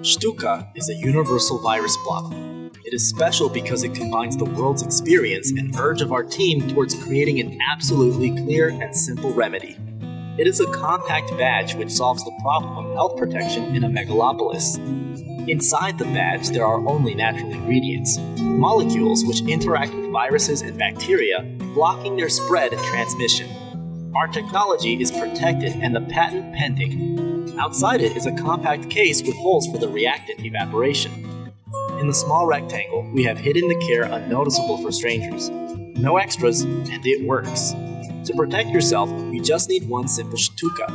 Shtuka is a universal virus block. It is special because it combines the world's experience and urge of our team towards creating an absolutely clear and simple remedy. It is a compact badge which solves the problem of health protection in a megalopolis. Inside the badge, there are only natural ingredients, molecules which interact with viruses and bacteria, blocking their spread and transmission. Our technology is protected and the patent pending. Outside it is a compact case with holes for the reactant evaporation. In the small rectangle, we have hidden the care unnoticeable for strangers. No extras, and it works. To protect yourself, you just need one simple Shtuka.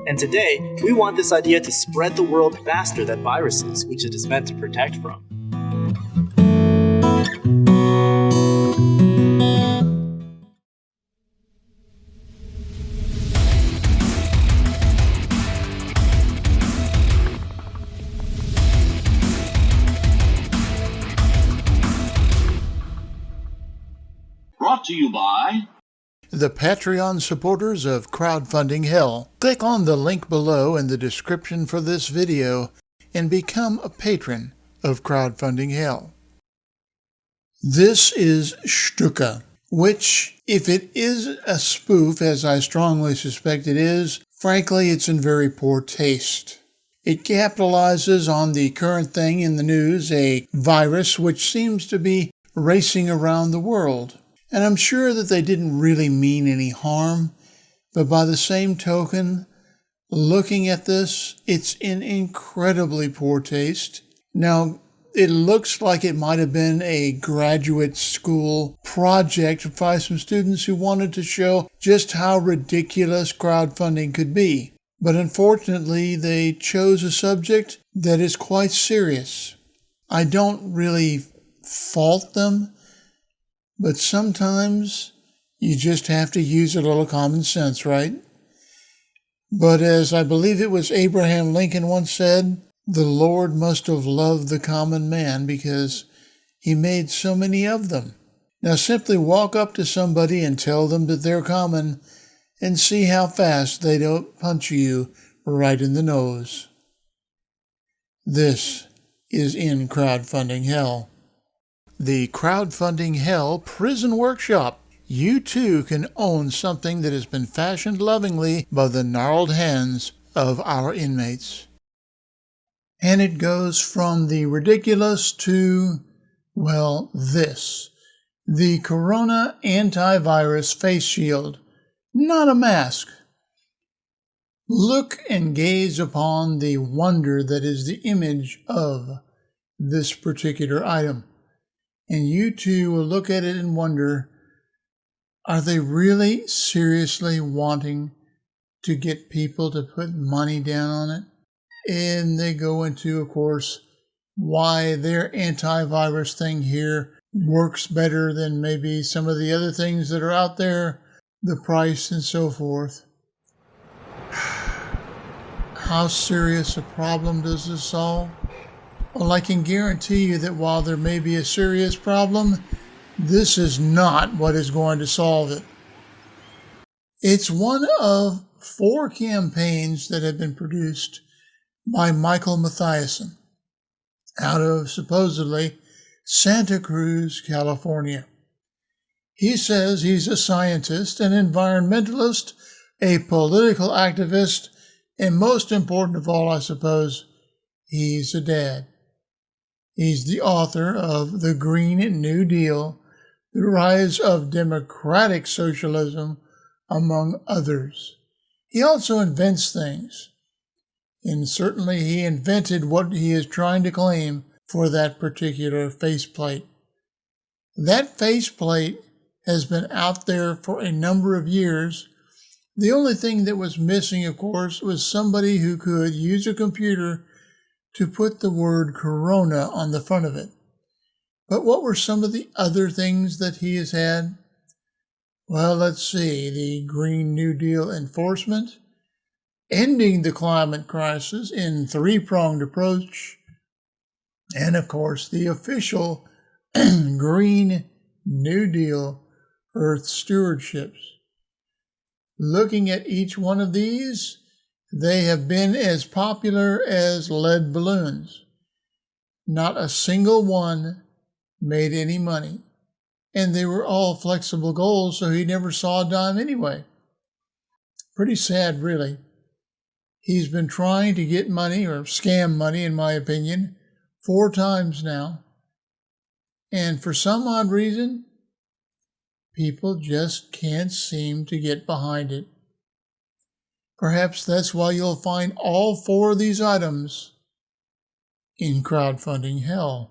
And today, we want this idea to spread the world faster than viruses, which it is meant to protect from. Brought to you by the Patreon supporters of Crowdfunding Hell. Click on the link below in the description for this video and become a patron of Crowdfunding Hell. This is Shtuka, which, if it is a spoof, as I strongly suspect it is, frankly, it's in very poor taste. It capitalizes on the current thing in the news, a virus which seems to be racing around the world. And I'm sure that they didn't really mean any harm, but by the same token, looking at this, it's in incredibly poor taste. Now, it looks like it might have been a graduate school project by some students who wanted to show just how ridiculous crowdfunding could be. But unfortunately, they chose a subject that is quite serious. I don't really fault them, but sometimes you just have to use a little common sense, right? But as I believe it was Abraham Lincoln once said, the Lord must have loved the common man because he made so many of them. Now simply walk up to somebody and tell them that they're common and see how fast they don't punch you right in the nose. This is in Crowdfunding Hell. The Crowdfunding Hell Prison Workshop. You too can own something that has been fashioned lovingly by the gnarled hands of our inmates. And it goes from the ridiculous to, well, this. The Corona Antivirus Face Shield. Not a mask. Look and gaze upon the wonder that is the image of this particular item. And you too will look at it and wonder, are they really seriously wanting to get people to put money down on it? And they go into, of course, why their antivirus thing here works better than maybe some of the other things that are out there, the price and so forth. How serious a problem does this solve? Well, I can guarantee you that while there may be a serious problem, this is not what is going to solve it. It's one of 4 campaigns that have been produced by Michael Mathiasen out of supposedly Santa Cruz, California. He says he's a scientist, an environmentalist, a political activist, and most important of all, I suppose, he's a dad. He's the author of The Green New Deal, The Rise of Democratic Socialism, among others. He also invents things, and certainly he invented what he is trying to claim for that particular faceplate. That faceplate has been out there for a number of years. The only thing that was missing, of course, was somebody who could use a computer to put the word Corona on the front of it. But what were some of the other things that he has had? Well, let's see. The Green New Deal enforcement, ending the climate crisis in 3-pronged approach, and of course the official Green New Deal Earth stewardships. Looking at each one of these, they have been as popular as lead balloons. Not a single one made any money. And they were all flexible goals, so he never saw a dime anyway. Pretty sad, really. He's been trying to get money, or scam money, in my opinion, 4 times now. And for some odd reason, people just can't seem to get behind it. Perhaps that's why you'll find all 4 of these items in crowdfunding hell.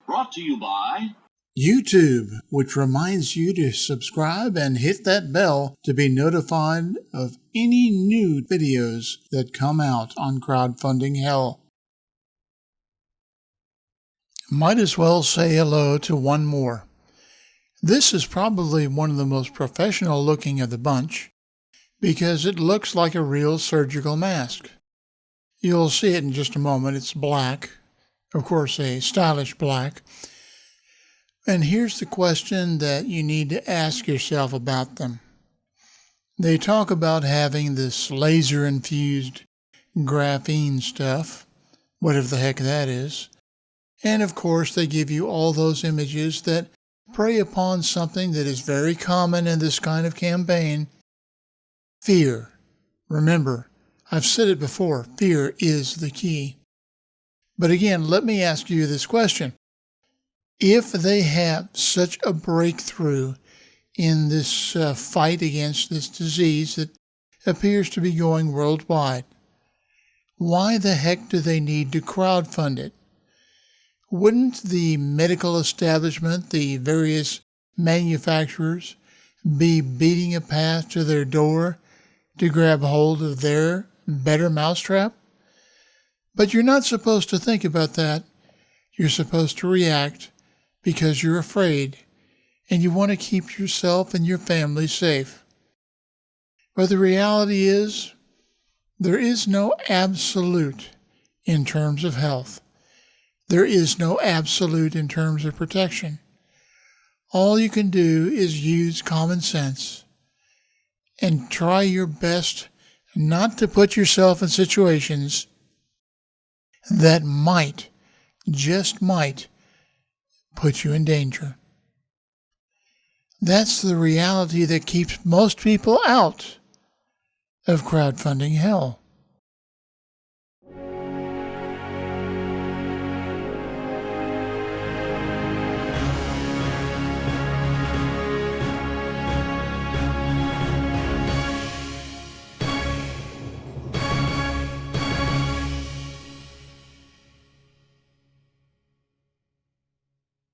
Brought to you by YouTube, which reminds you to subscribe and hit that bell to be notified of any new videos that come out on crowdfunding hell. Might as well say hello to one more. This is probably one of the most professional looking of the bunch because it looks like a real surgical mask. You'll see it in just a moment. It's black, of course, a stylish black. And here's the question that you need to ask yourself about them. They talk about having this laser-infused graphene stuff, whatever the heck that is. And of course, they give you all those images that prey upon something that is very common in this kind of campaign: fear. Remember, I've said it before, fear is the key. But again, let me ask you this question. If they have such a breakthrough in this fight against this disease that appears to be going worldwide, why the heck do they need to crowdfund it? Wouldn't the medical establishment, the various manufacturers, be beating a path to their door to grab hold of their better mousetrap? But you're not supposed to think about that. You're supposed to react because you're afraid and you want to keep yourself and your family safe. But the reality is, there is no absolute in terms of health. There is no absolute in terms of protection. All you can do is use common sense and try your best not to put yourself in situations that might, just might, put you in danger. That's the reality that keeps most people out of crowdfunding hell.